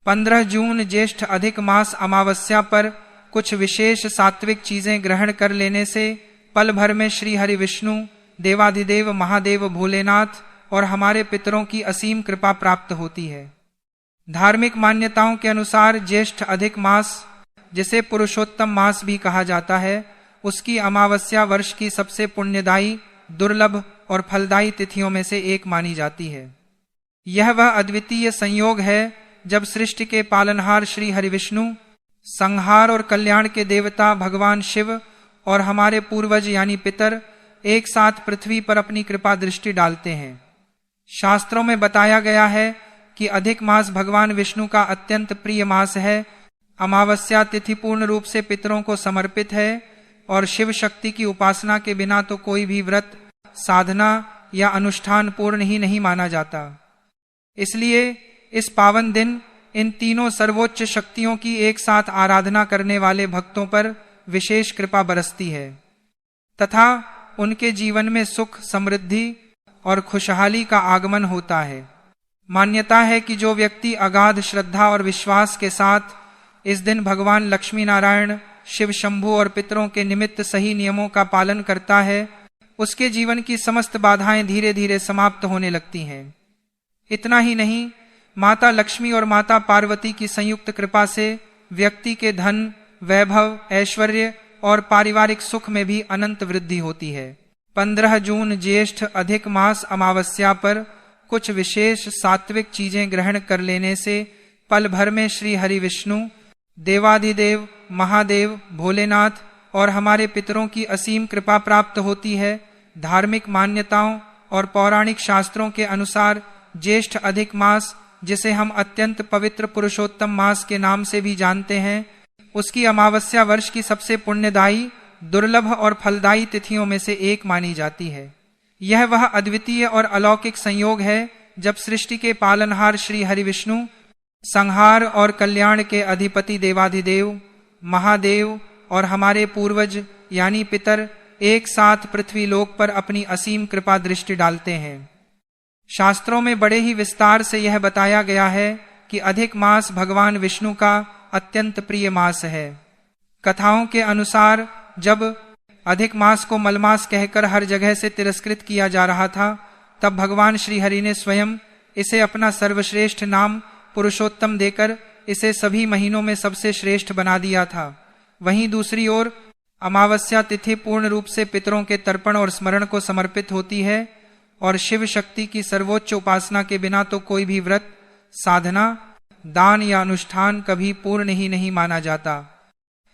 15 जून ज्येष्ठ अधिक मास अमावस्या पर कुछ विशेष सात्विक चीजें ग्रहण कर लेने से पल भर में श्री हरि विष्णु, देवाधिदेव महादेव भोलेनाथ और हमारे पितरों की असीम कृपा प्राप्त होती है। धार्मिक मान्यताओं के अनुसार ज्येष्ठ अधिक मास, जिसे पुरुषोत्तम मास भी कहा जाता है, उसकी अमावस्या वर्ष की सबसे पुण्यदायी, दुर्लभ और फलदायी तिथियों में से एक मानी जाती है। यह वह अद्वितीय संयोग है जब सृष्टि के पालनहार श्री हरि विष्णु, संहार और कल्याण के देवता भगवान शिव और हमारे पूर्वज यानी पितर एक साथ पृथ्वी पर अपनी कृपा दृष्टि डालते हैं। शास्त्रों में बताया गया है कि अधिक मास भगवान विष्णु का अत्यंत प्रिय मास है। अमावस्या तिथि पूर्ण रूप से पितरों को समर्पित है और शिव शक्ति की उपासना के बिना तो कोई भी व्रत, साधना या अनुष्ठान पूर्ण ही नहीं माना जाता। इसलिए इस पावन दिन इन तीनों सर्वोच्च शक्तियों की एक साथ आराधना करने वाले भक्तों पर विशेष कृपा बरसती है तथा उनके जीवन में सुख, समृद्धि और खुशहाली का आगमन होता है। मान्यता है कि जो व्यक्ति अगाध श्रद्धा और विश्वास के साथ इस दिन भगवान लक्ष्मी नारायण, शिव शंभु और पितरों के निमित्त सही नियमों का पालन करता है, उसके जीवन की समस्त बाधाएं धीरे धीरे समाप्त होने लगती हैं। इतना ही नहीं, माता लक्ष्मी और माता पार्वती की संयुक्त कृपा से व्यक्ति के धन, वैभव, ऐश्वर्य और पारिवारिक सुख में भी अनंत वृद्धि होती है। 15 जून ज्येष्ठ अधिक मास अमावस्या पर कुछ विशेष सात्विक चीजें ग्रहण कर लेने से पल भर में श्री हरि विष्णु, देवाधिदेव महादेव भोलेनाथ और हमारे पितरों की असीम कृपा प्राप्त होती है। धार्मिक मान्यताओं और पौराणिक शास्त्रों के अनुसार ज्येष्ठ अधिक मास, जिसे हम अत्यंत पवित्र पुरुषोत्तम मास के नाम से भी जानते हैं, उसकी अमावस्या वर्ष की सबसे पुण्यदायी, दुर्लभ और फलदायी तिथियों में से एक मानी जाती है। यह वह अद्वितीय और अलौकिक संयोग है जब सृष्टि के पालनहार श्री हरि विष्णु, संहार और कल्याण के अधिपति देवाधिदेव महादेव और हमारे पूर्वज यानी पितर एक साथ पृथ्वी लोक पर अपनी असीम कृपा दृष्टि डालते हैं। शास्त्रों में बड़े ही विस्तार से यह बताया गया है कि अधिक मास भगवान विष्णु का अत्यंत प्रिय मास है। कथाओं के अनुसार जब अधिक मास को मलमास कहकर हर जगह से तिरस्कृत किया जा रहा था, तब भगवान श्री हरि ने स्वयं इसे अपना सर्वश्रेष्ठ नाम पुरुषोत्तम देकर इसे सभी महीनों में सबसे श्रेष्ठ बना दिया था। वहीं दूसरी ओर अमावस्या तिथि पूर्ण रूप से पितरों के तर्पण और स्मरण को समर्पित होती है और शिव शक्ति की सर्वोच्च उपासना के बिना तो कोई भी व्रत, साधना, दान या अनुष्ठान कभी पूर्ण ही नहीं माना जाता।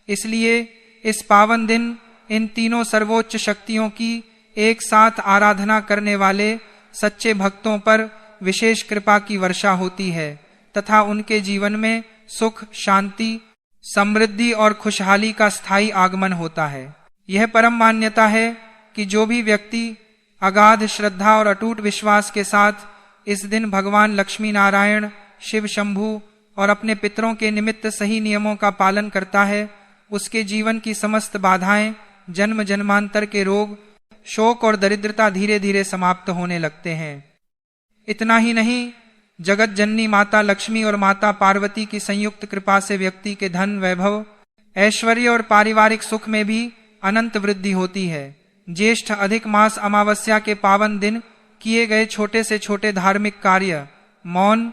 इसलिए इस पावन दिन इन तीनों सर्वोच्च शक्तियों की एक साथ आराधना करने वाले सच्चे भक्तों पर विशेष कृपा की वर्षा होती है तथा उनके जीवन में सुख, शांति, समृद्धि और खुशहाली का स्थायी आगमन होता है। यह परम मान्यता है कि जो भी व्यक्ति अगाध श्रद्धा और अटूट विश्वास के साथ इस दिन भगवान लक्ष्मी नारायण, शिव शंभु और अपने पितरों के निमित्त सही नियमों का पालन करता है, उसके जीवन की समस्त बाधाएं, जन्म जन्मांतर के रोग, शोक और दरिद्रता धीरे धीरे समाप्त होने लगते हैं। इतना ही नहीं, जगत जननी माता लक्ष्मी और माता पार्वती की संयुक्त कृपा से व्यक्ति के धन, वैभव, ऐश्वर्य और पारिवारिक सुख में भी अनंत वृद्धि होती है। ज्येष्ठ अधिक मास अमावस्या के पावन दिन किए गए छोटे से छोटे धार्मिक कार्य, मौन,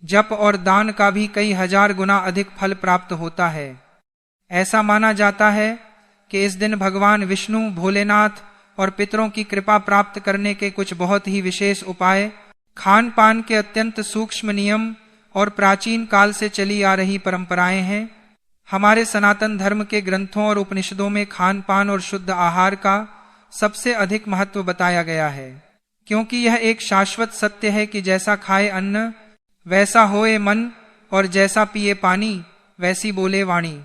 जप और दान का भी कई हजार गुना अधिक फल प्राप्त होता है। ऐसा माना जाता है कि इस दिन भगवान विष्णु, भोलेनाथ और पितरों की कृपा प्राप्त करने के कुछ बहुत ही विशेष उपाय, खान पान के अत्यंत सूक्ष्म नियम और प्राचीन काल से चली आ रही परंपराएं हैं। हमारे सनातन धर्म के ग्रंथों और उपनिषदों में खान पान और शुद्ध आहार का सबसे अधिक महत्व बताया गया है, क्योंकि यह एक शाश्वत सत्य है कि जैसा खाए अन्न वैसा होए मन और जैसा पिए पानी वैसी बोले वाणी।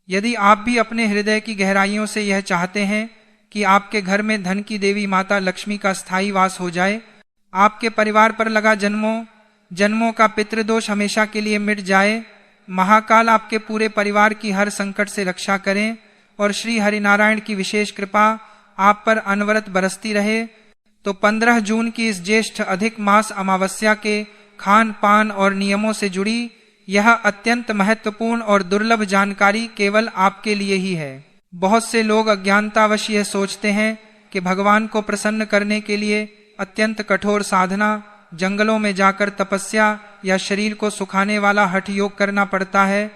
यदि आप भी अपने हृदय की गहराइयों से यह चाहते हैं कि आपके घर में धन की देवी माता लक्ष्मी का स्थायी वास हो जाए, आपके परिवार पर लगा जन्मों जन्मों का पितृदोष हमेशा के लिए मिट जाए, महाकाल आपके पूरे परिवार की हर संकट से रक्षा करें और श्री हरिनारायण की विशेष कृपा आप पर अनवरत बरसती रहे, तो 15 जून की इस ज्येष्ठ अधिक मास अमावस्या के खान पान और नियमों से जुड़ी यह अत्यंत महत्वपूर्ण और दुर्लभ जानकारी केवल आपके लिए ही है। बहुत से लोग अज्ञानतावश यह सोचते हैं कि भगवान को प्रसन्न करने के लिए अत्यंत कठोर साधना, जंगलों में जाकर तपस्या या शरीर को सुखाने वाला हठ योग करना पड़ता है,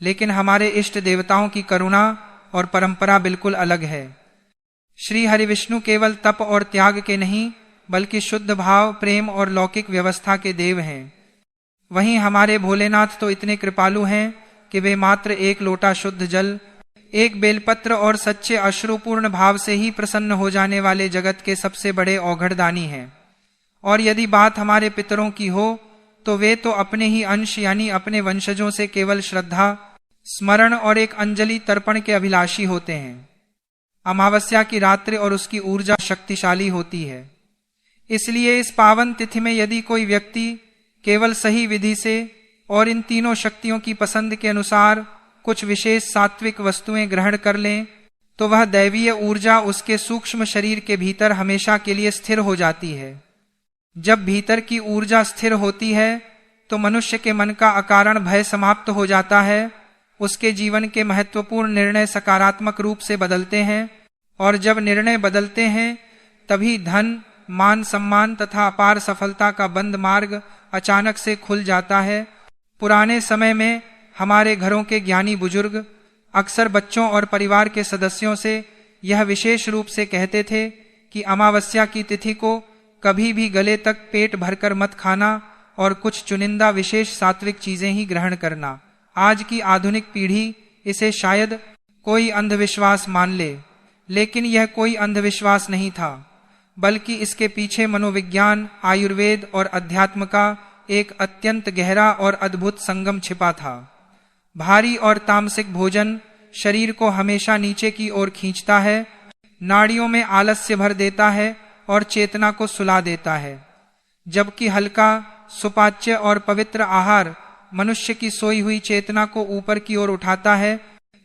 लेकिन हमारे इष्ट देवताओं की करुणा और परंपरा बिल्कुल अलग है। श्री हरि विष्णु केवल तप और त्याग के नहीं बल्कि शुद्ध भाव, प्रेम और लौकिक व्यवस्था के देव हैं। वहीं हमारे भोलेनाथ तो इतने कृपालु हैं कि वे मात्र एक लोटा शुद्ध जल, एक बेलपत्र और सच्चे अश्रुपूर्ण भाव से ही प्रसन्न हो जाने वाले जगत के सबसे बड़े औघड़दानी हैं। और यदि बात हमारे पितरों की हो तो वे तो अपने ही अंश यानी अपने वंशजों से केवल श्रद्धा, स्मरण और एक अंजलि तर्पण के अभिलाषी होते हैं। अमावस्या की रात्रि और उसकी ऊर्जा शक्तिशाली होती है, इसलिए इस पावन तिथि में यदि कोई व्यक्ति केवल सही विधि से और इन तीनों शक्तियों की पसंद के अनुसार कुछ विशेष सात्विक वस्तुएं ग्रहण कर लें तो वह दैवीय ऊर्जा उसके सूक्ष्म शरीर के भीतर हमेशा के लिए स्थिर हो जाती है। जब भीतर की ऊर्जा स्थिर होती है तो मनुष्य के मन का अकारण भय समाप्त हो जाता है, उसके जीवन के महत्वपूर्ण निर्णय सकारात्मक रूप से बदलते हैं, और जब निर्णय बदलते हैं तभी धन, मान सम्मान तथा अपार सफलता का बंद मार्ग अचानक से खुल जाता है। पुराने समय में हमारे घरों के ज्ञानी बुजुर्ग अक्सर बच्चों और परिवार के सदस्यों से यह विशेष रूप से कहते थे कि अमावस्या की तिथि को कभी भी गले तक पेट भरकर मत खाना और कुछ चुनिंदा विशेष सात्विक चीजें ही ग्रहण करना। आज की आधुनिक पीढ़ी इसे शायद कोई अंधविश्वास मान ले, लेकिन यह कोई अंधविश्वास नहीं था, बल्कि इसके पीछे मनोविज्ञान, आयुर्वेद और अध्यात्म का एक अत्यंत गहरा और अद्भुत संगम छिपा था। भारी और तामसिक भोजन शरीर को हमेशा नीचे की ओर खींचता है, नाड़ियों में आलस्य भर देता है और चेतना को सुला देता है, जबकि हल्का, सुपाच्य और पवित्र आहार मनुष्य की सोई हुई चेतना को ऊपर की ओर उठाता है,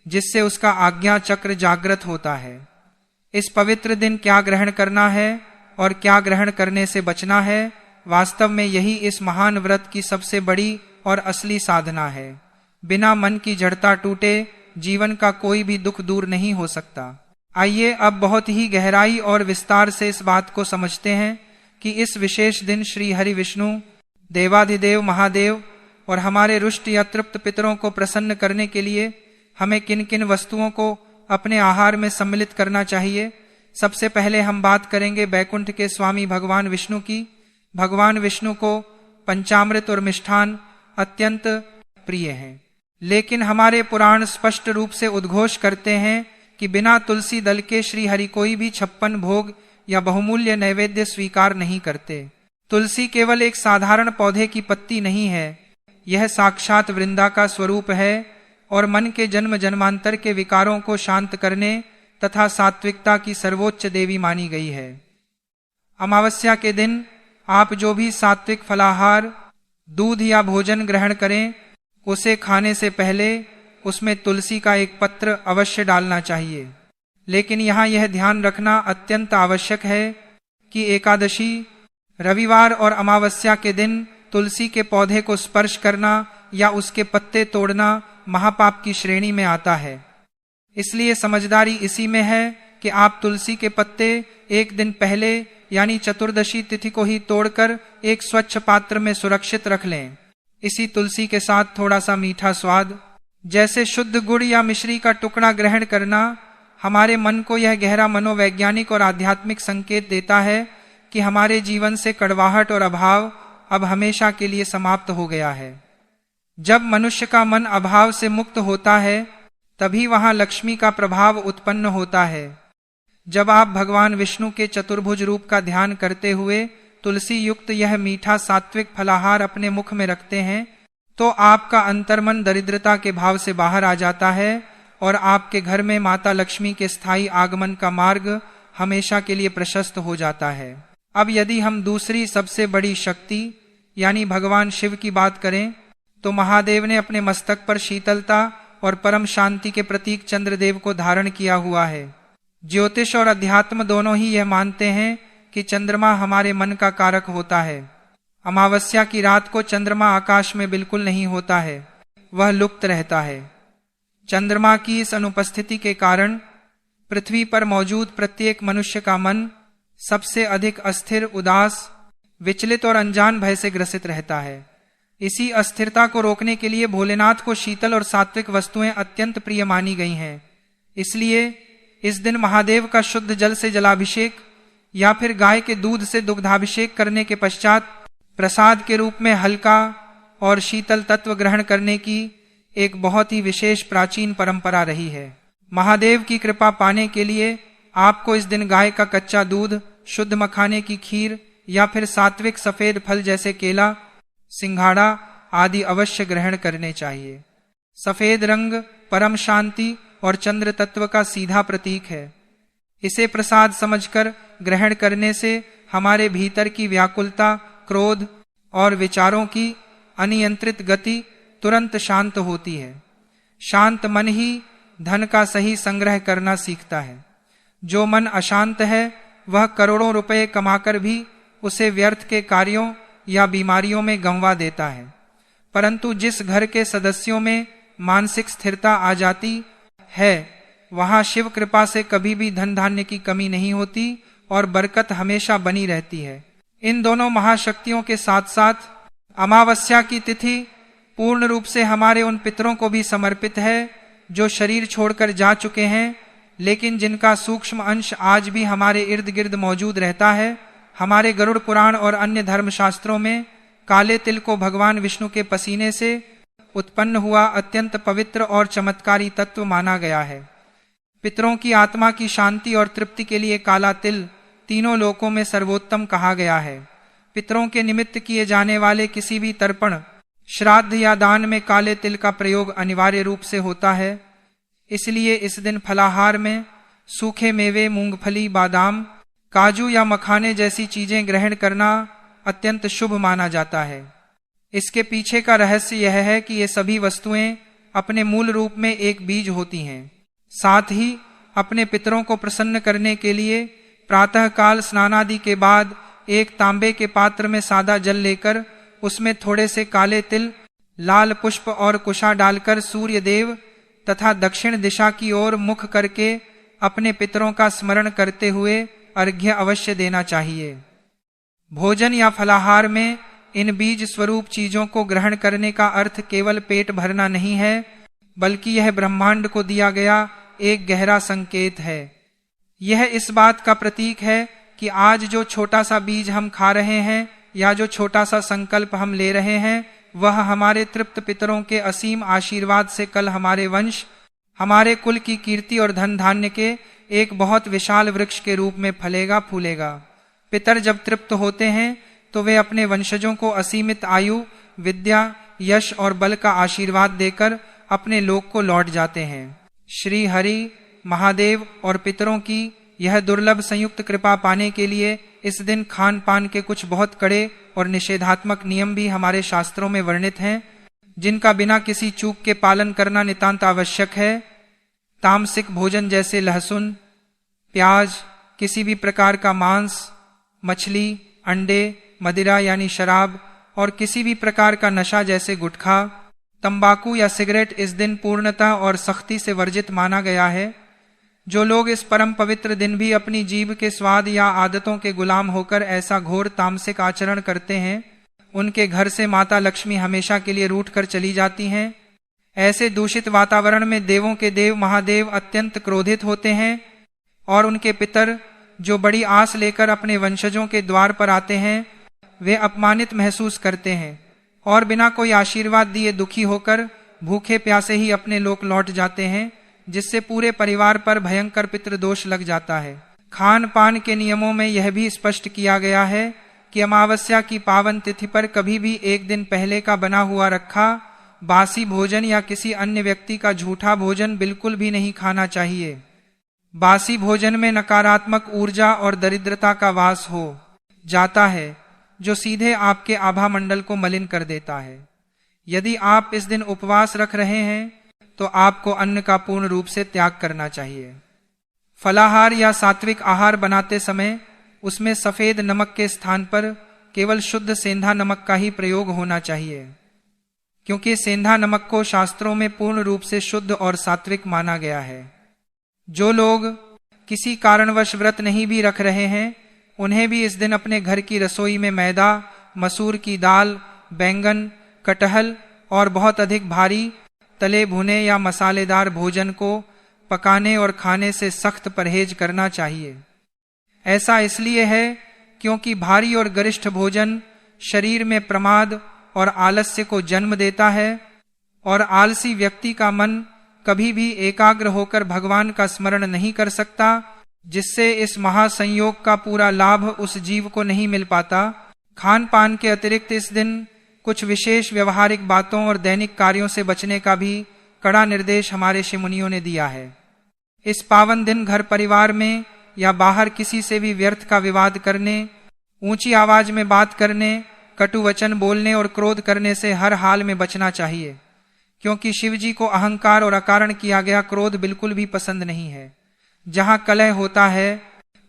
जिससे उसका आज्ञा चक्र जागृत होता है। इस पवित्र दिन क्या ग्रहण करना है और क्या ग्रहण करने से बचना है, वास्तव में यही इस महान व्रत की सबसे बड़ी और असली साधना है। बिना मन की जड़ता टूटे जीवन का कोई भी दुख दूर नहीं हो सकता। आइए अब बहुत ही गहराई और विस्तार से इस बात को समझते हैं कि इस विशेष दिन श्री हरि विष्णु, देवाधिदेव महादेव और हमारे रुष्ट या तृप्त पितरों को प्रसन्न करने के लिए हमें किन किन वस्तुओं को अपने आहार में सम्मिलित करना चाहिए। सबसे पहले हम बात करेंगे बैकुंठ के स्वामी भगवान विष्णु की। भगवान विष्णु को पंचामृत और मिष्ठान अत्यंत प्रिय हैं, लेकिन हमारे पुराण स्पष्ट रूप से उद्घोष करते हैं कि बिना तुलसी दल के श्री हरि कोई भी 56 भोग या बहुमूल्य नैवेद्य स्वीकार नहीं करते। तुलसी केवल एक साधारण पौधे की पत्ती नहीं है, यह साक्षात वृंदा का स्वरूप है और मन के जन्म जन्मांतर के विकारों को शांत करने तथा सात्विकता की सर्वोच्च देवी मानी गई है। अमावस्या के दिन आप जो भी सात्विक फलाहार, दूध या भोजन ग्रहण करें, उसे खाने से पहले उसमें तुलसी का एक पत्र अवश्य डालना चाहिए। लेकिन यहाँ यह ध्यान रखना अत्यंत आवश्यक है कि एकादशी, रविवार और अमावस्या के दिन तुलसी के पौधे को स्पर्श करना या उसके पत्ते तोड़ना महापाप की श्रेणी में आता है। इसलिए समझदारी इसी में है कि आप तुलसी के पत्ते एक दिन पहले यानी चतुर्दशी तिथि को ही तोड़कर एक स्वच्छ पात्र में सुरक्षित रख लें। इसी तुलसी के साथ थोड़ा सा मीठा स्वाद, जैसे शुद्ध गुड़ या मिश्री का टुकड़ा ग्रहण करना हमारे मन को यह गहरा मनोवैज्ञानिक और आध्यात्मिक संकेत देता है कि हमारे जीवन से कड़वाहट और अभाव अब हमेशा के लिए समाप्त हो गया है। जब मनुष्य का मन अभाव से मुक्त होता है तभी वहां लक्ष्मी का प्रभाव उत्पन्न होता है। जब आप भगवान विष्णु के चतुर्भुज रूप का ध्यान करते हुए तुलसी युक्त यह मीठा सात्विक फलाहार अपने मुख में रखते हैं तो आपका अंतर्मन दरिद्रता के भाव से बाहर आ जाता है और आपके घर में माता लक्ष्मी के स्थायी आगमन का मार्ग हमेशा के लिए प्रशस्त हो जाता है। अब यदि हम दूसरी सबसे बड़ी शक्ति यानी भगवान शिव की बात करें तो महादेव ने अपने मस्तक पर शीतलता और परम शांति के प्रतीक चंद्रदेव को धारण किया हुआ है। ज्योतिष और अध्यात्म दोनों ही यह मानते हैं कि चंद्रमा हमारे मन का कारक होता है। अमावस्या की रात को चंद्रमा आकाश में बिल्कुल नहीं होता है, वह लुप्त रहता है। चंद्रमा की इस अनुपस्थिति के कारण पृथ्वी पर मौजूद प्रत्येक मनुष्य का मन सबसे अधिक अस्थिर, उदास, विचलित और अनजान भय से ग्रसित रहता है। इसी अस्थिरता को रोकने के लिए भोलेनाथ को शीतल और सात्विक वस्तुएं अत्यंत प्रिय मानी गई हैं। इसलिए इस दिन महादेव का शुद्ध जल से जलाभिषेक या फिर गाय के दूध से दुग्धाभिषेक करने के पश्चात प्रसाद के रूप में हल्का और शीतल तत्व ग्रहण करने की एक बहुत ही विशेष प्राचीन परंपरा रही है। महादेव की कृपा पाने के लिए आपको इस दिन गाय का कच्चा दूध, शुद्ध मखाने की खीर या फिर सात्विक सफेद फल जैसे केला, सिंघाड़ा आदि अवश्य ग्रहण करने चाहिए। सफेद रंग परम शांति और चंद्र तत्व का सीधा प्रतीक है। इसे प्रसाद समझकर ग्रहण करने से हमारे भीतर की व्याकुलता, क्रोध और विचारों की अनियंत्रित गति तुरंत शांत होती है। शांत मन ही धन का सही संग्रह करना सीखता है। जो मन अशांत है वह करोड़ों रुपए कमाकर भी उसे व्यर्थ के कार्यों या बीमारियों में गंवा देता है। परंतु जिस घर के सदस्यों में मानसिक स्थिरता आ जाती है वहां शिव कृपा से कभी भी धन धान्य की कमी नहीं होती और बरकत हमेशा बनी रहती है। इन दोनों महाशक्तियों के साथ साथ अमावस्या की तिथि पूर्ण रूप से हमारे उन पितरों को भी समर्पित है जो शरीर छोड़कर जा चुके हैं, लेकिन जिनका सूक्ष्म अंश आज भी हमारे इर्द गिर्द मौजूद रहता है। हमारे गरुड़ पुराण और अन्य धर्मशास्त्रों में काले तिल को भगवान विष्णु के पसीने से उत्पन्न हुआ अत्यंत पवित्र और चमत्कारी तत्व माना गया है। पितरों की आत्मा की शांति और तृप्ति के लिए काला तिल तीनों लोकों में सर्वोत्तम कहा गया है। पितरों के निमित्त किए जाने वाले किसी भी तर्पण, श्राद्ध या दान में काले तिल का प्रयोग अनिवार्य रूप से होता है। इसलिए इस दिन फलाहार में सूखे मेवे, मूंगफली, बादाम, काजू या मखाने जैसी चीजें ग्रहण करना अत्यंत शुभ माना जाता है। इसके पीछे का रहस्य यह है कि ये सभी वस्तुएं अपने मूल रूप में एक बीज होती हैं। साथ ही अपने पितरों को प्रसन्न करने के लिए प्रातःकाल स्नानादि के बाद एक तांबे के पात्र में सादा जल लेकर उसमें थोड़े से काले तिल, लाल पुष्प और कुशा डालकर सूर्य देव तथा दक्षिण दिशा की ओर मुख करके अपने पितरों का स्मरण करते हुए अर्घ्य अवश्य देना चाहिए। भोजन या फलाहार में इन बीज स्वरूप चीजों को ग्रहण करने का अर्थ केवल पेट भरना नहीं है, बल्कि यह ब्रह्मांड को दिया गया एक गहरा संकेत है। यह इस बात का प्रतीक है कि आज जो छोटा सा बीज हम खा रहे हैं या जो छोटा सा संकल्प हम ले रहे हैं, वह हमारे तृप्त पितरों के असीम आशीर्वाद से कल हमारे वंश, हमारे कुल की कीर्ति और धन धान्य के एक बहुत विशाल वृक्ष के रूप में फलेगा फूलेगा। पितर जब तृप्त होते हैं तो वे अपने वंशजों को असीमित आयु, विद्या, यश और बल का आशीर्वाद देकर अपने लोक को लौट जाते हैं। श्री हरि, महादेव और पितरों की यह दुर्लभ संयुक्त कृपा पाने के लिए इस दिन खान पान के कुछ बहुत कड़े और निषेधात्मक नियम भी हमारे शास्त्रों में वर्णित हैं, जिनका बिना किसी चूक के पालन करना नितांत आवश्यक है। तामसिक भोजन जैसे लहसुन, प्याज, किसी भी प्रकार का मांस, मछली, अंडे, मदिरा यानी शराब और किसी भी प्रकार का नशा जैसे गुटखा, तंबाकू या सिगरेट इस दिन पूर्णतः और सख्ती से वर्जित माना गया है। जो लोग इस परम पवित्र दिन भी अपनी जीभ के स्वाद या आदतों के गुलाम होकर ऐसा घोर तामसिक आचरण करते हैं, उनके घर से माता लक्ष्मी हमेशा के लिए रूठ कर चली जाती हैं। ऐसे दूषित वातावरण में देवों के देव महादेव अत्यंत क्रोधित होते हैं और उनके पितर, जो बड़ी आस लेकर अपने वंशजों के द्वार पर आते हैं, वे अपमानित महसूस करते हैं और बिना कोई आशीर्वाद दिए दुखी होकर भूखे प्यासे ही अपने लोक लौट जाते हैं, जिससे पूरे परिवार पर भयंकर पितृदोष लग जाता है। खान पान के नियमों में यह भी स्पष्ट किया गया है कि अमावस्या की पावन तिथि पर कभी भी एक दिन पहले का बना हुआ रखा बासी भोजन या किसी अन्य व्यक्ति का झूठा भोजन बिल्कुल भी नहीं खाना चाहिए। बासी भोजन में नकारात्मक ऊर्जा और दरिद्रता का वास हो जाता है, जो सीधे आपके आभा मंडल को मलिन कर देता है। यदि आप इस दिन उपवास रख रहे हैं तो आपको अन्न का पूर्ण रूप से त्याग करना चाहिए। फलाहार या सात्विक आहार बनाते समय उसमें सफेद नमक के स्थान पर केवल शुद्ध सेंधा नमक का ही प्रयोग होना चाहिए, क्योंकि सेंधा नमक को शास्त्रों में पूर्ण रूप से शुद्ध और सात्विक माना गया है। जो लोग किसी कारणवश व्रत नहीं भी रख रहे हैं, उन्हें भी इस दिन अपने घर की रसोई में मैदा, मसूर की दाल, बैंगन, कटहल और बहुत अधिक भारी तले भुने या मसालेदार भोजन को पकाने और खाने से सख्त परहेज करना चाहिए। ऐसा इसलिए है क्योंकि भारी और गरिष्ठ भोजन शरीर में प्रमाद और आलस्य को जन्म देता है और आलसी व्यक्ति का मन कभी भी एकाग्र होकर भगवान का स्मरण नहीं कर सकता, जिससे इस महासंयोग का पूरा लाभ उस जीव को नहीं मिल पाता। खान पान के अतिरिक्त इस दिन कुछ विशेष व्यवहारिक बातों और दैनिक कार्यों से बचने का भी कड़ा निर्देश हमारे ऋषि मुनियों ने दिया है। इस पावन दिन घर परिवार में या बाहर किसी से भी व्यर्थ का विवाद करने, ऊंची आवाज में बात करने, कटु वचन बोलने और क्रोध करने से हर हाल में बचना चाहिए, क्योंकि शिव जी को अहंकार और अकारण किया गया क्रोध बिल्कुल भी पसंद नहीं है। जहां कलह होता है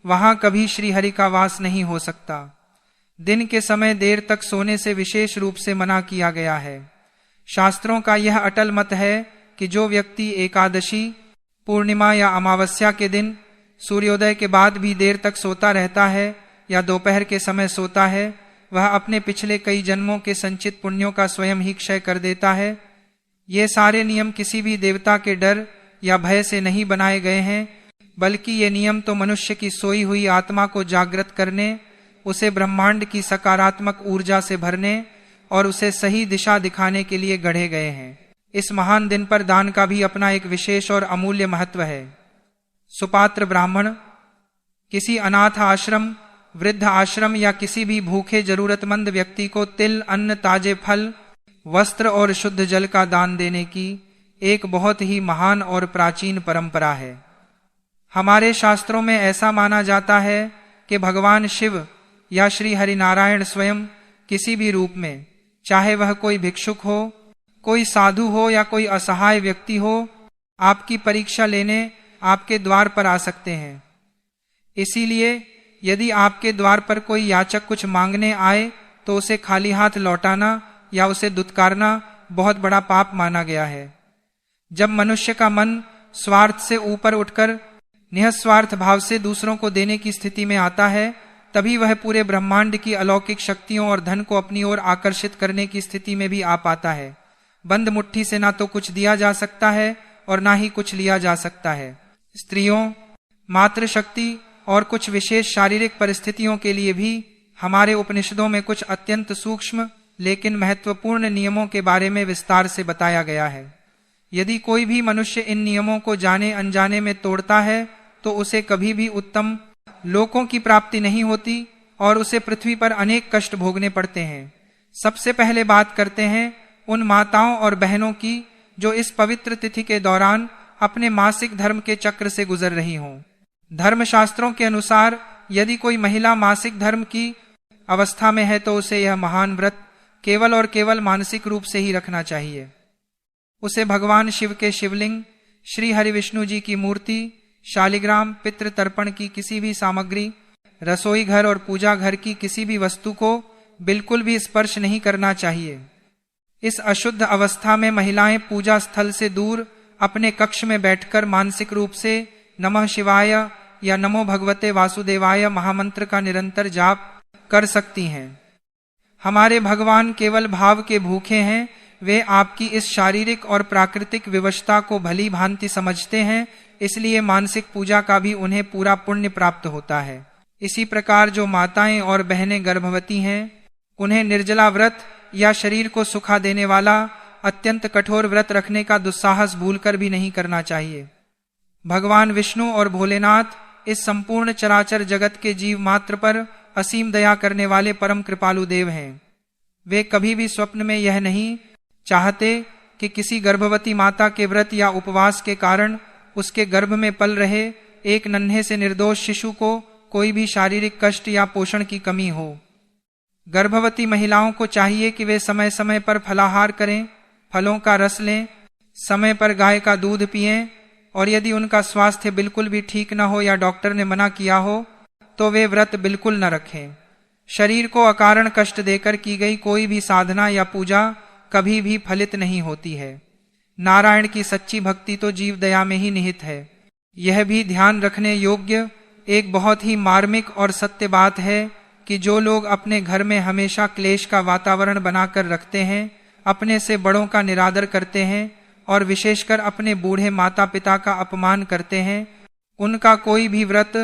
वहां कभी श्री हरि का वास नहीं हो सकता। दिन के समय देर तक सोने से विशेष रूप से मना किया गया है। शास्त्रों का यह अटल मत है कि जो व्यक्ति एकादशी, पूर्णिमा या अमावस्या के दिन सूर्योदय के बाद भी देर तक सोता रहता है या दोपहर के समय सोता है, वह अपने पिछले कई जन्मों के संचित पुण्यों का स्वयं ही क्षय कर देता है। ये सारे नियम किसी भी देवता के डर या भय से नहीं बनाए गए हैं, बल्कि ये नियम तो मनुष्य की सोई हुई आत्मा को जागृत करने, उसे ब्रह्मांड की सकारात्मक ऊर्जा से भरने और उसे सही दिशा दिखाने के लिए गढ़े गए हैं। इस महान दिन पर दान का भी अपना एक विशेष और अमूल्य महत्व है। सुपात्र ब्राह्मण किसी अनाथ आश्रम, वृद्ध आश्रम या किसी भी भूखे जरूरतमंद व्यक्ति को तिल, अन्न, ताजे फल, वस्त्र और शुद्ध जल का दान देने की एक बहुत ही महान और प्राचीन परंपरा है। हमारे शास्त्रों में ऐसा माना जाता है कि भगवान शिव या श्री हरिनारायण स्वयं किसी भी रूप में, चाहे वह कोई भिक्षुक हो, कोई साधु हो या कोई असहाय व्यक्ति हो, आपकी परीक्षा लेने आपके द्वार पर आ सकते हैं। इसीलिए यदि आपके द्वार पर कोई याचक कुछ मांगने आए तो उसे खाली हाथ लौटाना या उसे दुत्कारना बहुत बड़ा पाप माना गया है। जब मनुष्य का मन स्वार्थ से ऊपर उठकर निःस्वार्थ भाव से दूसरों को देने की स्थिति में आता है, तभी वह पूरे ब्रह्मांड की अलौकिक शक्तियों और धन को अपनी ओर आकर्षित करने की स्थिति में भी आ पाता है। बंद मुट्ठी से ना तो कुछ दिया जा सकता है और ना ही कुछ लिया जा सकता है। स्त्रियों, मातृशक्ति और कुछ विशेष शारीरिक परिस्थितियों के लिए भी हमारे उपनिषदों में कुछ अत्यंत सूक्ष्म लेकिन महत्वपूर्ण नियमों के बारे में विस्तार से बताया गया है। यदि कोई भी मनुष्य इन नियमों को जाने अनजाने में तोड़ता है तो उसे कभी भी उत्तम लोकों की प्राप्ति नहीं होती और उसे पृथ्वी पर अनेक कष्ट भोगने पड़ते हैं। सबसे पहले बात करते हैं उन माताओं और बहनों की जो इस पवित्र तिथि के दौरान अपने मासिक धर्म के चक्र से गुजर रही हों। धर्मशास्त्रों के अनुसार यदि कोई महिला मासिक धर्म की अवस्था में है तो उसे यह महान व्रत केवल और केवल मानसिक रूप से ही रखना चाहिए। उसे भगवान शिव के शिवलिंग, श्री हरि विष्णु जी की मूर्ति, शालिग्राम, पितृ तर्पण की किसी भी सामग्री, रसोई घर और पूजा घर की किसी भी वस्तु को बिल्कुल भी स्पर्श नहीं करना चाहिए। इस अशुद्ध अवस्था में महिलाएं पूजा स्थल से दूर अपने कक्ष में बैठकर मानसिक रूप से नमः शिवाय या नमो भगवते वासुदेवाय महामंत्र का निरंतर जाप कर सकती हैं। हमारे भगवान केवल भाव के भूखे हैं। वे आपकी इस शारीरिक और प्राकृतिक विवशता को भली भांति समझते हैं, इसलिए मानसिक पूजा का भी उन्हें पूरा पुण्य प्राप्त होता है। इसी प्रकार जो माताएं और बहनें गर्भवती हैं, उन्हें निर्जला व्रत या शरीर को सुखा देने वाला अत्यंत कठोर व्रत रखने का दुस्साहस भूलकर भी नहीं करना चाहिए। भगवान विष्णु और भोलेनाथ इस संपूर्ण चराचर जगत के जीव मात्र पर असीम दया करने वाले परम कृपालु देव हैं। वे कभी भी स्वप्न में यह नहीं चाहते कि किसी गर्भवती माता के व्रत या उपवास के कारण उसके गर्भ में पल रहे एक नन्हे से निर्दोष शिशु को कोई भी शारीरिक कष्ट या पोषण की कमी हो। गर्भवती महिलाओं को चाहिए कि वे समय समय पर फलाहार करें, फलों का रस लें, समय पर गाय का दूध पिएं और यदि उनका स्वास्थ्य बिल्कुल भी ठीक न हो या डॉक्टर ने मना किया हो तो वे व्रत बिल्कुल न रखें। शरीर को अकारण कष्ट देकर की गई कोई भी साधना या पूजा कभी भी फलित नहीं होती है। नारायण की सच्ची भक्ति तो जीव दया में ही निहित है। यह भी ध्यान रखने योग्य एक बहुत ही मार्मिक और सत्य बात है कि जो लोग अपने घर में हमेशा क्लेश का वातावरण बनाकर रखते हैं, अपने से बड़ों का निरादर करते हैं और विशेषकर अपने बूढ़े माता पिता का अपमान करते हैं, उनका कोई भी व्रत,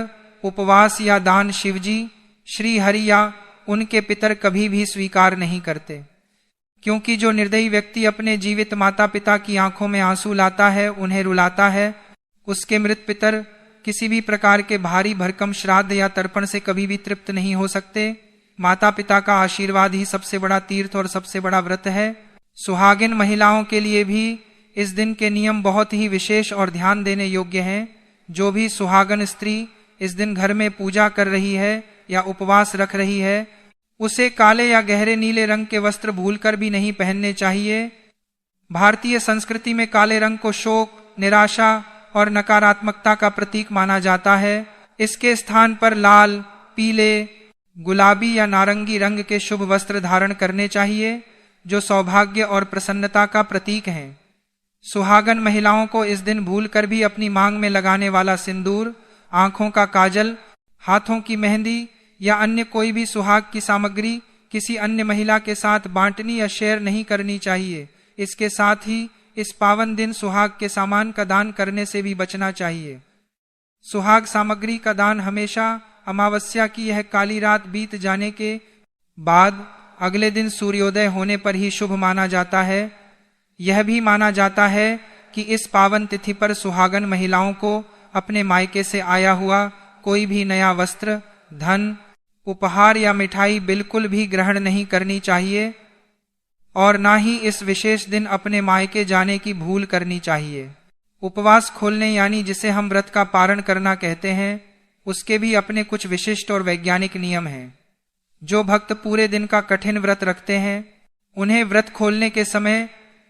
उपवास या दान शिवजी, श्री हरि या उनके पितर कभी भी स्वीकार नहीं करते। क्योंकि जो निर्दयी व्यक्ति अपने जीवित माता पिता की आंखों में आंसू लाता है, उन्हें रुलाता है, उसके मृत पितर किसी भी प्रकार के भारी भरकम श्राद्ध या तर्पण से कभी भी तृप्त नहीं हो सकते। माता पिता का आशीर्वाद ही सबसे बड़ा तीर्थ और सबसे बड़ा व्रत है। सुहागिन महिलाओं के लिए भी इस दिन के नियम बहुत ही विशेष और ध्यान देने योग्य हैं। जो भी सुहागन स्त्री इस दिन घर में पूजा कर रही है या उपवास रख रही है, उसे काले या गहरे नीले रंग के वस्त्र भूलकर भी नहीं पहनने चाहिए। भारतीय संस्कृति में काले रंग को शोक, निराशा और नकारात्मकता का प्रतीक माना जाता है। इसके स्थान पर लाल, पीले, गुलाबी या नारंगी रंग के शुभ वस्त्र धारण करने चाहिए, जो सौभाग्य और प्रसन्नता का प्रतीक हैं। सुहागन महिलाओं को इस दिन भूलकर भी अपनी मांग में लगाने वाला सिंदूर, आंखों का काजल, हाथों की मेहंदी या अन्य कोई भी सुहाग की सामग्री किसी अन्य महिला के साथ बांटनी या शेयर नहीं करनी चाहिए। इसके साथ ही इस पावन दिन सुहाग के सामान का दान करने से भी बचना चाहिए। सुहाग सामग्री का दान हमेशा अमावस्या की यह काली रात बीत जाने के बाद अगले दिन सूर्योदय होने पर ही शुभ माना जाता है। यह भी माना जाता है कि इस पावन तिथि पर सुहागन महिलाओं को अपने मायके से आया हुआ कोई भी नया वस्त्र, धन, उपहार या मिठाई बिल्कुल भी ग्रहण नहीं करनी चाहिए और ना ही इस विशेष दिन अपने मायके जाने की भूल करनी चाहिए। उपवास खोलने यानी जिसे हम व्रत का पारण करना कहते हैं, उसके भी अपने कुछ विशिष्ट और वैज्ञानिक नियम हैं। जो भक्त पूरे दिन का कठिन व्रत रखते हैं, उन्हें व्रत खोलने के समय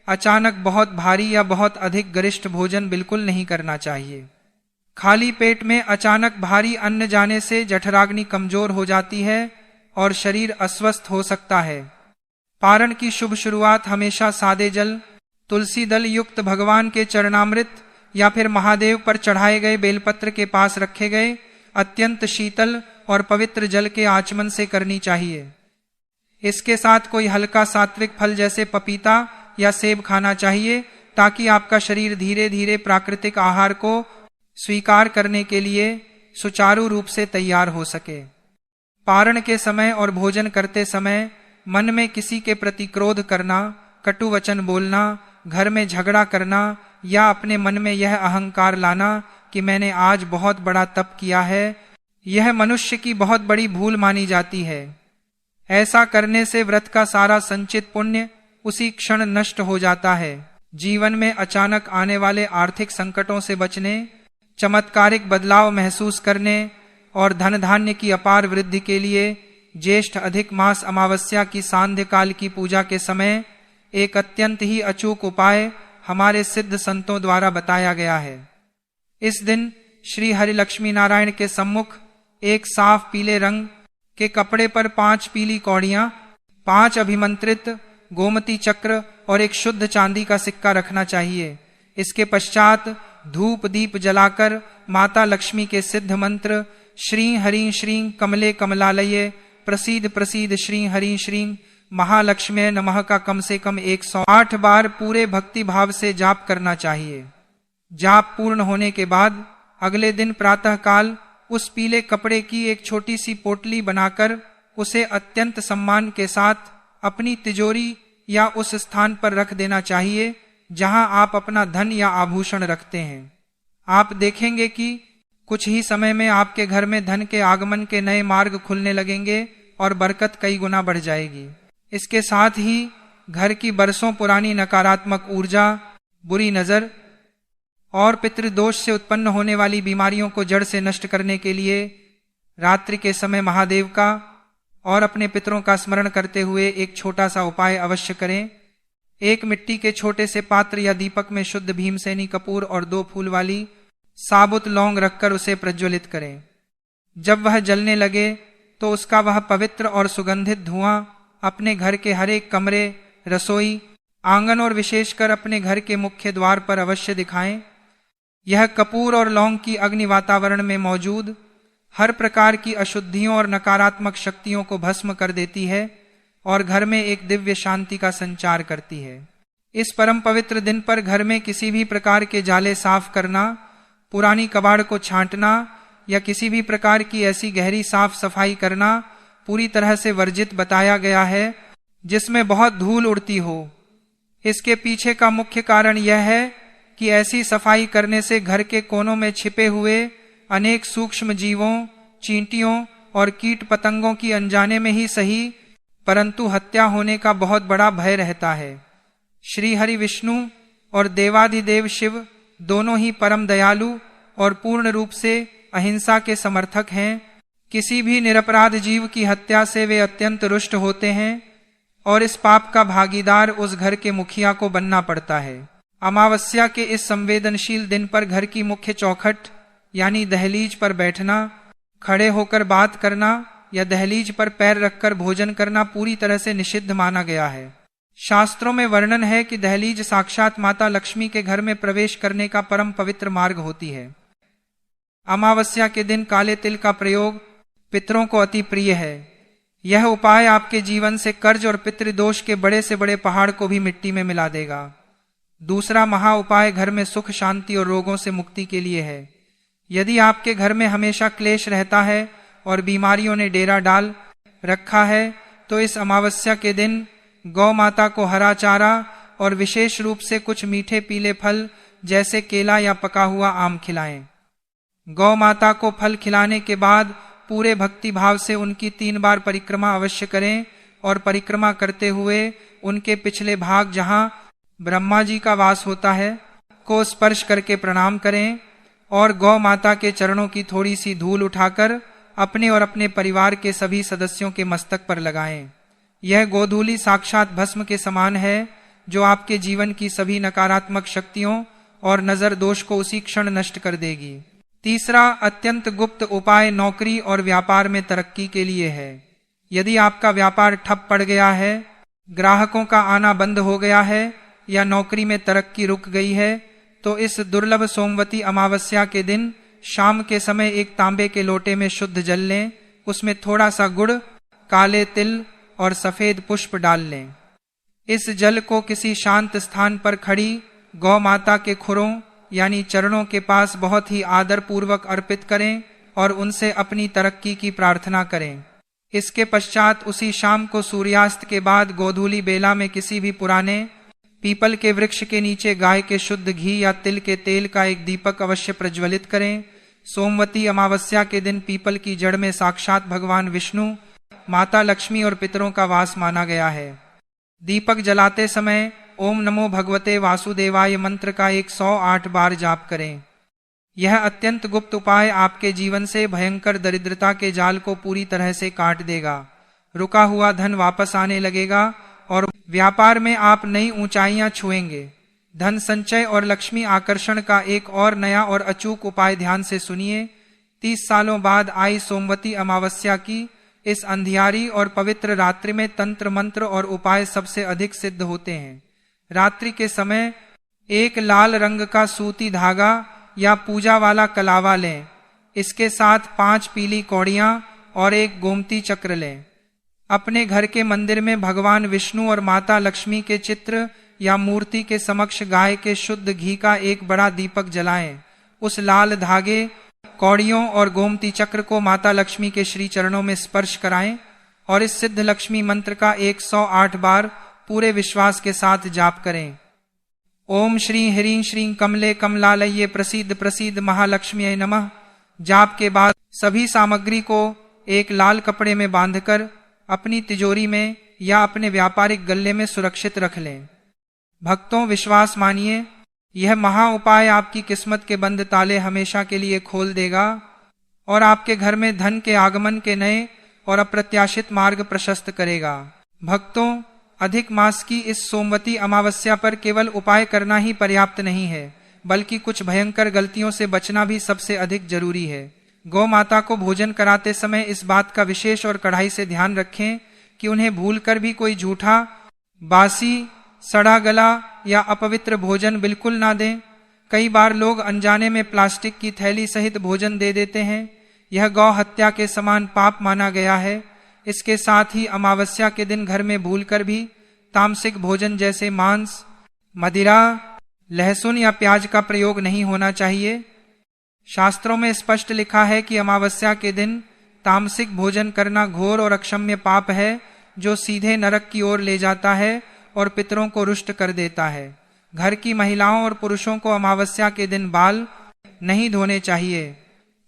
अचानक बहुत भारी या बहुत अधिक गरिष्ठ भोजन बिल्कुल नहीं करना चाहिए। खाली पेट में अचानक भारी अन्न जाने से जठराग्नि कमजोर हो जाती है और शरीर अस्वस्थ हो सकता है। पारण की शुभ शुरुआत हमेशा सादे जल, तुलसी दल युक्त भगवान के चरणामृत या फिर महादेव पर चढ़ाए गए बेलपत्र के पास रखे गए अत्यंत शीतल और पवित्र जल के आचमन से करनी चाहिए। इसके साथ कोई हल्का सात्विक फल जैसे पपीता या सेब खाना चाहिए, ताकि आपका शरीर धीरे धीरे प्राकृतिक आहार को स्वीकार करने के लिए सुचारू रूप से तैयार हो सके। पारण के समय और भोजन करते समय मन में किसी के प्रति क्रोध करना, कटु वचन बोलना, घर में झगड़ा करना या अपने मन में यह अहंकार लाना कि मैंने आज बहुत बड़ा तप किया है, यह मनुष्य की बहुत बड़ी भूल मानी जाती है। ऐसा करने से व्रत का सारा संचित पुण्य उसी क्षण नष्ट हो जाता है। जीवन में अचानक आने वाले आर्थिक संकटों से बचने, चमत्कारिक बदलाव महसूस करने और धन धान्य की अपार वृद्धि के लिए ज्येष्ठ अधिक मास अमावस्या की सांध्य काल की पूजा के समय एक अत्यंत ही अचूक उपाय हमारे सिद्ध संतों द्वारा बताया गया है। इस दिन श्री हरि लक्ष्मी नारायण के सम्मुख एक साफ पीले रंग के कपड़े पर 5 पीली कौड़ियां, 5 अभिमंत्रित गोमती चक्र और एक शुद्ध चांदी का सिक्का रखना चाहिए। इसके पश्चात धूप दीप जलाकर माता लक्ष्मी के सिद्ध मंत्र श्री हरि श्री कमले कमलालये प्रसीद प्रसीद श्री हरि श्री महालक्ष्मी नमः का कम से कम 108 बार पूरे भक्ति भाव से जाप करना चाहिए। जाप पूर्ण होने के बाद अगले दिन प्रातः काल उस पीले कपड़े की एक छोटी सी पोटली बनाकर उसे अत्यंत सम्मान के साथ अपनी तिजोरी या उस स्थान पर रख देना चाहिए जहां आप अपना धन या आभूषण रखते हैं। आप देखेंगे कि कुछ ही समय में आपके घर में धन के आगमन के नए मार्ग खुलने लगेंगे और बरकत कई गुना बढ़ जाएगी। इसके साथ ही घर की बरसों पुरानी नकारात्मक ऊर्जा, बुरी नजर और पितृदोष से उत्पन्न होने वाली बीमारियों को जड़ से नष्ट करने के लिए रात्रि के समय महादेव का और अपने पितरों का स्मरण करते हुए एक छोटा सा उपाय अवश्य करें। एक मिट्टी के छोटे से पात्र या दीपक में शुद्ध भीमसेनी कपूर और 2 फूल वाली साबुत लौंग रखकर उसे प्रज्वलित करें। जब वह जलने लगे तो उसका वह पवित्र और सुगंधित धुआं अपने घर के हर एक कमरे, रसोई, आंगन और विशेषकर अपने घर के मुख्य द्वार पर अवश्य दिखाएं। यह कपूर और लौंग की अग्नि वातावरण में मौजूद हर प्रकार की अशुद्धियों और नकारात्मक शक्तियों को भस्म कर देती है और घर में एक दिव्य शांति का संचार करती है। इस परम पवित्र दिन पर घर में किसी भी प्रकार के जाले साफ करना, पुरानी कबाड़ को छांटना या किसी भी प्रकार की ऐसी गहरी साफ सफाई करना पूरी तरह से वर्जित बताया गया है जिसमें बहुत धूल उड़ती हो। इसके पीछे का मुख्य कारण यह है कि ऐसी सफाई करने से घर के कोनों में छिपे हुए अनेक सूक्ष्म जीवों, चींटियों और कीट पतंगों की अनजाने में ही सही परंतु हत्या होने का बहुत बड़ा भय रहता है। श्री हरि विष्णु और देवाधिदेव शिव दोनों ही परम दयालु और पूर्ण रूप से अहिंसा के समर्थक हैं। किसी भी निरपराध जीव की हत्या से वे अत्यंत रुष्ट होते हैं और इस पाप का भागीदार उस घर के मुखिया को बनना पड़ता है। अमावस्या के इस संवेदनशील दिन पर घर की मुख्य चौखट यानी दहलीज पर बैठना, खड़े होकर बात करना या दहलीज पर पैर रखकर भोजन करना पूरी तरह से निषिद्ध माना गया है। शास्त्रों में वर्णन है कि दहलीज साक्षात माता लक्ष्मी के घर में प्रवेश करने का परम पवित्र मार्ग होती है। अमावस्या के दिन काले तिल का प्रयोग पितरों को अति प्रिय है। यह उपाय आपके जीवन से कर्ज और पितृदोष के बड़े से बड़े पहाड़ को भी मिट्टी में मिला देगा। दूसरा महा उपाय घर में सुख, शांति और रोगों से मुक्ति के लिए है। यदि आपके घर में हमेशा क्लेश रहता है और बीमारियों ने डेरा डाल रखा है तो इस अमावस्या के दिन गौ माता को हरा चारा और विशेष रूप से कुछ मीठे पीले फल जैसे केला या पका हुआ आम खिलाएं। गौ माता को फल खिलाने के बाद पूरे भक्ति भाव से उनकी 3 बार परिक्रमा अवश्य करें और परिक्रमा करते हुए उनके पिछले भाग जहां ब्रह्मा जी का वास होता है को स्पर्श करके प्रणाम करें और गौ माता के चरणों की थोड़ी सी धूल उठाकर अपने और अपने परिवार के सभी सदस्यों के मस्तक पर लगाएं। यह गोधूली साक्षात भस्म के समान है जो आपके जीवन की सभी नकारात्मक शक्तियों और नजर दोष को उसी क्षण नष्ट कर देगी। तीसरा अत्यंत गुप्त उपाय नौकरी और व्यापार में तरक्की के लिए है। यदि आपका व्यापार ठप पड़ गया है, ग्राहकों का आना बंद हो गया है या नौकरी में तरक्की रुक गई है तो इस दुर्लभ सोमवती अमावस्या के दिन शाम के समय एक तांबे के लोटे में शुद्ध जल लें, उसमें थोड़ा सा गुड़, काले तिल और सफेद पुष्प डाल लें। इस जल को किसी शांत स्थान पर खड़ी गौ माता के खुरों यानी चरणों के पास बहुत ही आदर पूर्वक अर्पित करें और उनसे अपनी तरक्की की प्रार्थना करें। इसके पश्चात उसी शाम को सूर्यास्त के बाद गोधूली बेला में किसी भी पुराने पीपल के वृक्ष के नीचे गाय के शुद्ध घी या तिल के तेल का एक दीपक अवश्य प्रज्वलित करें। सोमवती अमावस्या के दिन पीपल की जड़ में साक्षात भगवान विष्णु, माता लक्ष्मी और पितरों का वास माना गया है। दीपक जलाते समय ओम नमो भगवते वासुदेवाय मंत्र का 108 बार जाप करें। यह अत्यंत गुप्त उपाय आपके जीवन से भयंकर दरिद्रता के जाल को पूरी तरह से काट देगा। रुका हुआ धन वापस आने लगेगा और व्यापार में आप नई ऊंचाइयां छुएंगे। धन संचय और लक्ष्मी आकर्षण का एक और नया और अचूक उपाय ध्यान से सुनिए। 30 सालों बाद आई सोमवती अमावस्या की इस अंधियारी और पवित्र रात्रि में तंत्र मंत्र और उपाय सबसे अधिक सिद्ध होते हैं। रात्रि के समय एक लाल रंग का सूती धागा या पूजा वाला कलावा लें। इसके साथ 5 पीली कौड़ियां और एक गोमती चक्र लें। अपने घर के मंदिर में भगवान विष्णु और माता लक्ष्मी के चित्र या मूर्ति के समक्ष गाय के शुद्ध घी का एक बड़ा दीपक जलाएं। उस लाल धागे, कौड़ियों और गोमती चक्र को माता लक्ष्मी के श्री चरणों में स्पर्श कराएं और इस सिद्ध लक्ष्मी मंत्र का 108 बार पूरे विश्वास के साथ जाप करें। ओम श्री ह्रीं श्रीं कमले कमलालये प्रसीद प्रसीद महालक्ष्मी नमः। जाप के बाद सभी सामग्री को एक लाल कपड़े में बांधकर अपनी तिजोरी में या अपने व्यापारिक गल्ले में सुरक्षित रख लें। भक्तों, विश्वास मानिए, यह महा उपाय आपकी किस्मत के बंद ताले हमेशा के लिए खोल देगा और आपके घर में धन के आगमन के नए और अप्रत्याशित मार्ग प्रशस्त करेगा। भक्तों, अधिक मास की इस सोमवती अमावस्या पर केवल उपाय करना ही पर्याप्त नहीं है, बल्कि कुछ भयंकर गलतियों से बचना भी सबसे अधिक जरूरी है। गौ माता को भोजन कराते समय इस बात का विशेष और कड़ाई से ध्यान रखें कि उन्हें भूलकर भी कोई झूठा, बासी, सड़ा गला या अपवित्र भोजन बिल्कुल ना दें। कई बार लोग अनजाने में प्लास्टिक की थैली सहित भोजन दे देते हैं। यह गौ हत्या के समान पाप माना गया है। इसके साथ ही अमावस्या के दिन घर में भूलकर भी तामसिक भोजन जैसे मांस, मदिरा, लहसुन या प्याज का प्रयोग नहीं होना चाहिए। शास्त्रों में स्पष्ट लिखा है कि अमावस्या के दिन तामसिक भोजन करना घोर और अक्षम्य पाप है, जो सीधे नरक की ओर ले जाता है और पितरों को रुष्ट कर देता है। घर की महिलाओं और पुरुषों को अमावस्या के दिन बाल नहीं धोने चाहिए,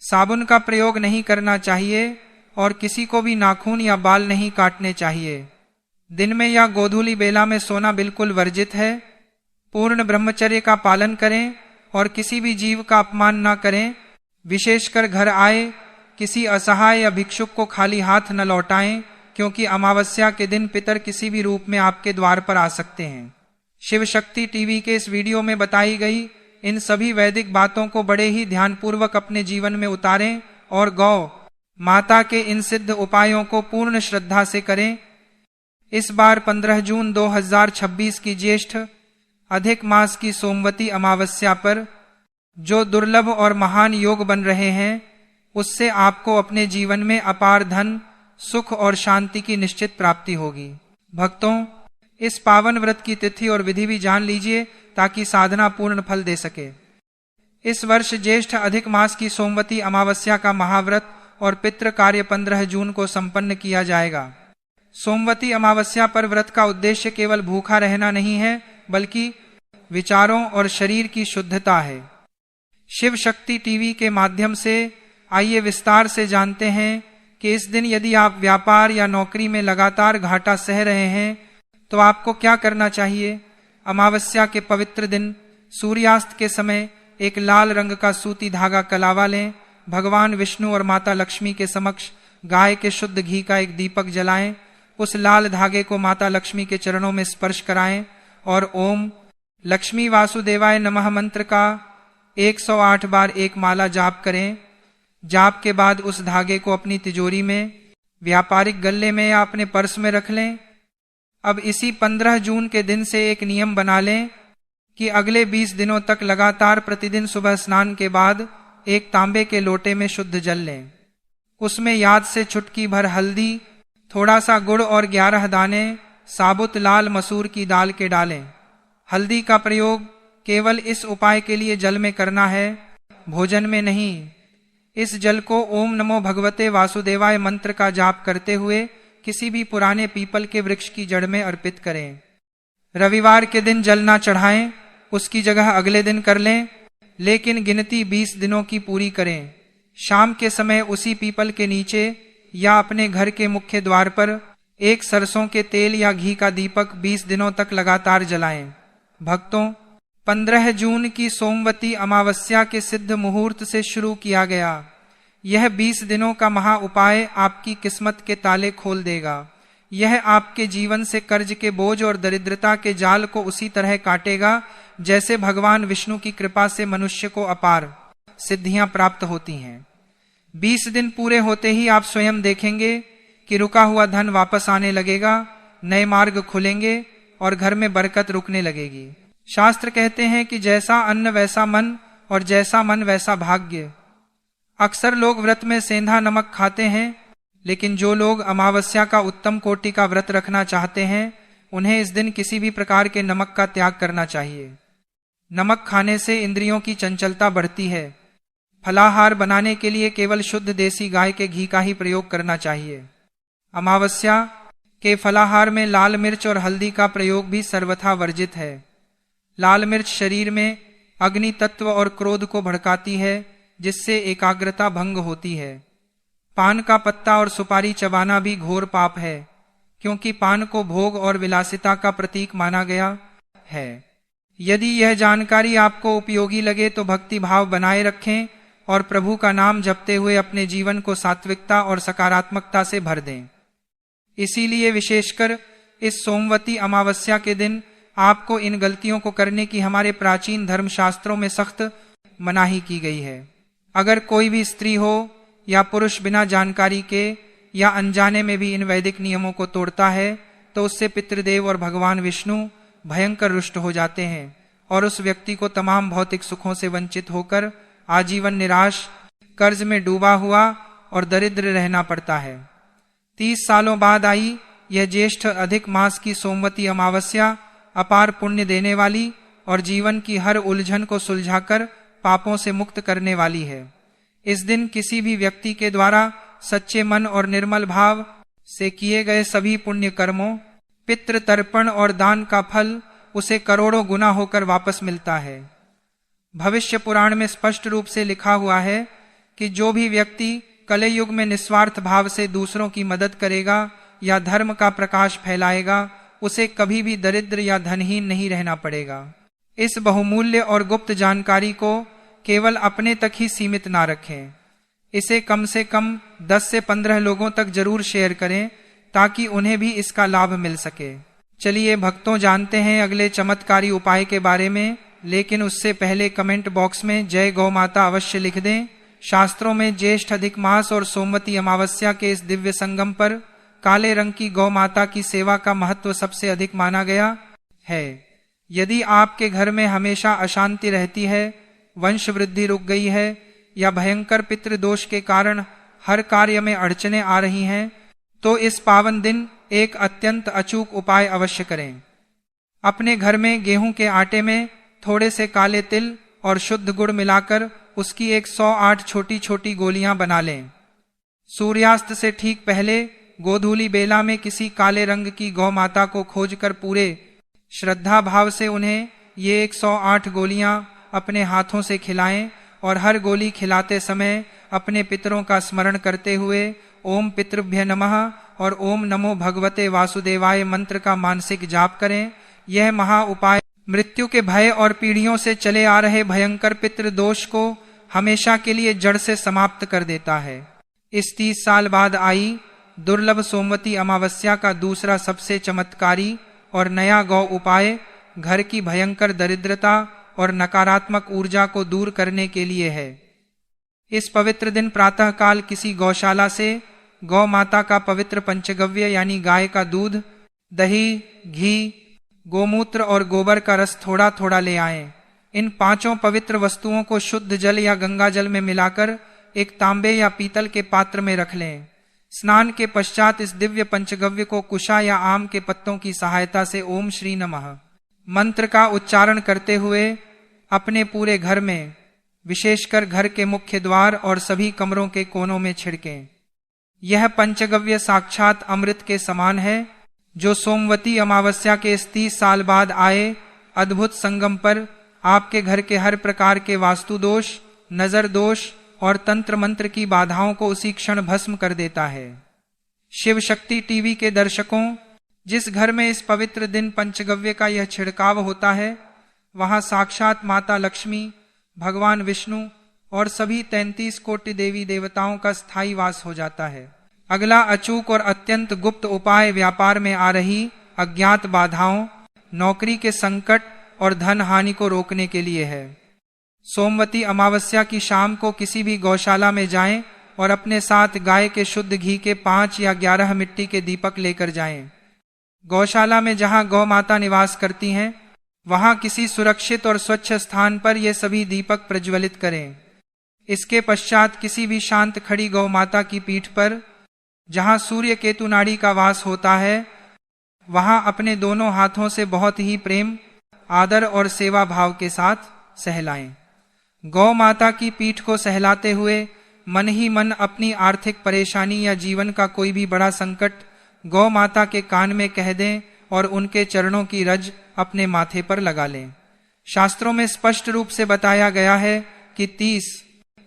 साबुन का प्रयोग नहीं करना चाहिए और किसी को भी नाखून या बाल नहीं काटने चाहिए। दिन में या गोधूली बेला में सोना बिल्कुल वर्जित है। पूर्ण ब्रह्मचर्य का पालन करें और किसी भी जीव का अपमान न करें। विशेषकर घर आए किसी असहाय या भिक्षुक को खाली हाथ न लौटाएं, क्योंकि अमावस्या के दिन पितर किसी भी रूप में आपके द्वार पर आ सकते हैं। शिव शक्ति टीवी के इस वीडियो में बताई गई इन सभी वैदिक बातों को बड़े ही ध्यानपूर्वक अपने जीवन में उतारें और गौ माता के इन सिद्ध उपायों को पूर्ण श्रद्धा से करें। इस बार 15 जून 2026 की ज्येष्ठ अधिक मास की सोमवती अमावस्या पर जो दुर्लभ और महान योग बन रहे हैं, उससे आपको अपने जीवन में अपार धन, सुख और शांति की निश्चित प्राप्ति होगी। भक्तों, इस पावन व्रत की तिथि और विधि भी जान लीजिए ताकि साधना पूर्ण फल दे सके। इस वर्ष ज्येष्ठ अधिक मास की सोमवती अमावस्या का महाव्रत और पितृ कार्य 15 जून को संपन्न किया जाएगा। सोमवती अमावस्या पर व्रत का उद्देश्य केवल भूखा रहना नहीं है, बल्कि विचारों और शरीर की शुद्धता है। शिव शक्ति टीवी के माध्यम से आइए विस्तार से जानते हैं कि इस दिन यदि आप व्यापार या नौकरी में लगातार घाटा सह रहे हैं तो आपको क्या करना चाहिए। अमावस्या के पवित्र दिन सूर्यास्त के समय एक लाल रंग का सूती धागा कलावा लें। भगवान विष्णु और माता लक्ष्मी के समक्ष गाय के शुद्ध घी का एक दीपक जलाएं। उस लाल धागे को माता लक्ष्मी के चरणों में स्पर्श कराएं और ओम लक्ष्मी वासुदेवाय नमः मंत्र का 108 बार एक माला जाप करें। जाप के बाद उस धागे को अपनी तिजोरी में, व्यापारिक गल्ले में या अपने पर्स में रख लें। अब इसी 15 जून के दिन से एक नियम बना लें कि अगले 20 दिनों तक लगातार प्रतिदिन सुबह स्नान के बाद एक तांबे के लोटे में शुद्ध जल लें। उसमें याद से चुटकी भर हल्दी, थोड़ा सा गुड़ और 11 दाने साबुत लाल मसूर की दाल के डालें। हल्दी का प्रयोग केवल इस उपाय के लिए जल में करना है, भोजन में नहीं। इस जल को ओम नमो भगवते वासुदेवाय मंत्र का जाप करते हुए किसी भी पुराने पीपल के वृक्ष की जड़ में अर्पित करें। रविवार के दिन जल ना चढ़ाएं, उसकी जगह अगले दिन कर लें, लेकिन गिनती 20 दिनों की पूरी करें। शाम के समय उसी पीपल के नीचे या अपने घर के मुख्य द्वार पर एक सरसों के तेल या घी का दीपक 20 दिनों तक लगातार जलाएं। भक्तों, 15 जून की सोमवती अमावस्या के सिद्ध मुहूर्त से शुरू किया गया यह 20 दिनों का महा उपाय आपकी किस्मत के ताले खोल देगा। यह आपके जीवन से कर्ज के बोझ और दरिद्रता के जाल को उसी तरह काटेगा जैसे भगवान विष्णु की कृपा से मनुष्य को अपार सिद्धियां प्राप्त होती हैं। 20 दिन पूरे होते ही आप स्वयं देखेंगे कि रुका हुआ धन वापस आने लगेगा, नए मार्ग खुलेंगे और घर में बरकत रुकने लगेगी। शास्त्र कहते हैं कि जैसा अन्न वैसा मन और जैसा मन वैसा भाग्य। अक्सर लोग व्रत में सेंधा नमक खाते हैं, लेकिन जो लोग अमावस्या का उत्तम कोटि का व्रत रखना चाहते हैं उन्हें इस दिन किसी भी प्रकार के नमक का त्याग करना चाहिए। नमक खाने से इंद्रियों की चंचलता बढ़ती है। फलाहार बनाने के लिए केवल शुद्ध देसी गाय के घी का ही प्रयोग करना चाहिए। अमावस्या के फलाहार में लाल मिर्च और हल्दी का प्रयोग भी सर्वथा वर्जित है। लाल मिर्च शरीर में अग्नि तत्व और क्रोध को भड़काती है, जिससे एकाग्रता भंग होती है। पान का पत्ता और सुपारी चबाना भी घोर पाप है, क्योंकि पान को भोग और विलासिता का प्रतीक माना गया है। यदि यह जानकारी आपको उपयोगी लगे तो भक्ति भाव बनाए रखें और प्रभु का नाम जपते हुए अपने जीवन को सात्विकता और सकारात्मकता से भर दें। इसीलिए विशेषकर इस सोमवती अमावस्या के दिन आपको इन गलतियों को करने की हमारे प्राचीन धर्मशास्त्रों में सख्त मनाही की गई है। अगर कोई भी स्त्री हो या पुरुष बिना जानकारी के या अनजाने में भी इन वैदिक नियमों को तोड़ता है तो उससे पितृदेव और भगवान विष्णु भयंकर रुष्ट हो जाते हैं और उस व्यक्ति को तमाम भौतिक सुखों से वंचित होकर आजीवन निराश, कर्ज में डूबा हुआ और दरिद्र रहना पड़ता है। 30 सालों बाद आई यह ज्येष्ठ अधिक मास की सोमवती अमावस्या अपार पुण्य देने वाली और जीवन की हर उलझन को सुलझाकर पापों से मुक्त करने वाली है। इस दिन किसी भी व्यक्ति के द्वारा सच्चे मन और निर्मल भाव से किए गए सभी पुण्य कर्मों, पितृ तर्पण और दान का फल उसे करोड़ों गुना होकर वापस मिलता है। भविष्य पुराण में स्पष्ट रूप से लिखा हुआ है कि जो भी व्यक्ति कलयुग में निस्वार्थ भाव से दूसरों की मदद करेगा या धर्म का प्रकाश फैलाएगा उसे कभी भी दरिद्र या धनहीन नहीं रहना पड़ेगा। इस बहुमूल्य और गुप्त जानकारी को केवल अपने तक ही सीमित ना रखें, इसे कम से कम 10 से 15 लोगों तक जरूर शेयर करें ताकि उन्हें भी इसका लाभ मिल सके। चलिए भक्तों, जानते हैं अगले चमत्कारी उपाय के बारे में, लेकिन उससे पहले कमेंट बॉक्स में जय गौ माता अवश्य लिख दें। शास्त्रों में ज्येष्ठ अधिक मास और सोमवती अमावस्या के इस दिव्य संगम पर काले रंग की गौ माता की सेवा का महत्व सबसे अधिक माना गया है। यदि आपके घर में हमेशा अशांति रहती है, वंश वृद्धि रुक गई है या भयंकर पितृदोष के कारण हर कार्य में अड़चने आ रही हैं, तो इस पावन दिन एक अत्यंत अचूक उपाय अवश्य करें। अपने घर में गेहूं के आटे में थोड़े से काले तिल और शुद्ध गुड़ मिलाकर उसकी 108 छोटी छोटी गोलियां बना लें। सूर्यास्त से ठीक पहले गोधूली बेला में किसी काले रंग की गौ माता को खोजकर पूरे श्रद्धा भाव से उन्हें ये 108 गोलियां अपने हाथों से खिलाएं और हर गोली खिलाते समय अपने पितरों का स्मरण करते हुए ओम पितृभ्य नमः और ओम नमो भगवते वासुदेवाय मंत्र का मानसिक जाप करें। यह महा उपाय मृत्यु के भय और पीढ़ियों से चले आ रहे भयंकर पितृदोष को हमेशा के लिए जड़ से समाप्त कर देता है। इस 30 साल बाद आई दुर्लभ सोमवती अमावस्या का दूसरा सबसे चमत्कारी और नया गौ उपाय घर की भयंकर दरिद्रता और नकारात्मक ऊर्जा को दूर करने के लिए है। इस पवित्र दिन प्रातःकाल किसी गौशाला से गौ माता का पवित्र पंचगव्य यानी गाय का दूध, दही, घी, गोमूत्र और गोबर का रस थोड़ा थोड़ा ले आएं। इन 5 पवित्र वस्तुओं को शुद्ध जल या गंगा जल में मिलाकर एक तांबे या पीतल के पात्र में रख लें। स्नान के पश्चात इस दिव्य पंचगव्य को कुशा या आम के पत्तों की सहायता से ओम श्री नमः मंत्र का उच्चारण करते हुए अपने पूरे घर में, विशेषकर घर के मुख्य द्वार और सभी कमरों के कोनों में छिड़कें। यह पंचगव्य साक्षात अमृत के समान है जो सोमवती अमावस्या के इस 30 साल बाद आए अद्भुत संगम पर आपके घर के हर प्रकार के वास्तु दोष, नजर दोष और तंत्र मंत्र की बाधाओं को उसी क्षण भस्म कर देता है। शिव शक्ति टीवी के दर्शकों, जिस घर में इस पवित्र दिन पंचगव्य का यह छिड़काव होता है वहां साक्षात माता लक्ष्मी, भगवान विष्णु और सभी 33 कोटि देवी देवताओं का स्थायी वास हो जाता है। अगला अचूक और अत्यंत गुप्त उपाय व्यापार में आ रही अज्ञात बाधाओं, नौकरी के संकट और धन हानि को रोकने के लिए है। सोमवती अमावस्या की शाम को किसी भी गौशाला में जाएं और अपने साथ गाय के शुद्ध घी के 5 या 11 मिट्टी के दीपक लेकर जाएं। गौशाला में जहां गौ माता निवास करती हैं वहां किसी सुरक्षित और स्वच्छ स्थान पर ये सभी दीपक प्रज्वलित करें। इसके पश्चात किसी भी शांत खड़ी गौ माता की पीठ पर, जहां सूर्य केतु नाड़ी का वास होता है, वहां अपने दोनों हाथों से बहुत ही प्रेम, आदर और सेवा भाव के साथ सहलाएं। गौ माता की पीठ को सहलाते हुए मन ही मन अपनी आर्थिक परेशानी या जीवन का कोई भी बड़ा संकट गौ माता के कान में कह दें और उनके चरणों की रज अपने माथे पर लगा लें। शास्त्रों में स्पष्ट रूप से बताया गया है कि 30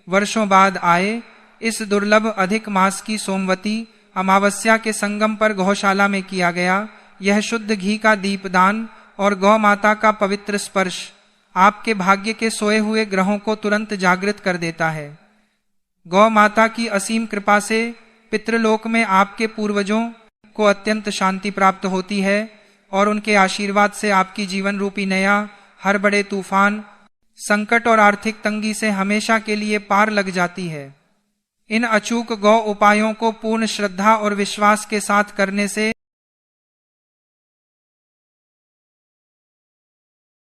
वर्षों बाद आए इस दुर्लभ अधिक मास की सोमवती अमावस्या के संगम पर गौशाला में किया गया यह शुद्ध घी का दीपदान और गौ माता का पवित्र स्पर्श आपके भाग्य के सोए हुए ग्रहों को तुरंत जागृत कर देता है। गौ माता की असीम कृपा से पितृलोक में आपके पूर्वजों को अत्यंत शांति प्राप्त होती है और उनके आशीर्वाद से आपकी जीवन रूपी नया हर बड़े तूफान, संकट और आर्थिक तंगी से हमेशा के लिए पार लग जाती है। इन अचूक गौ उपायों को पूर्ण श्रद्धा और विश्वास के साथ करने से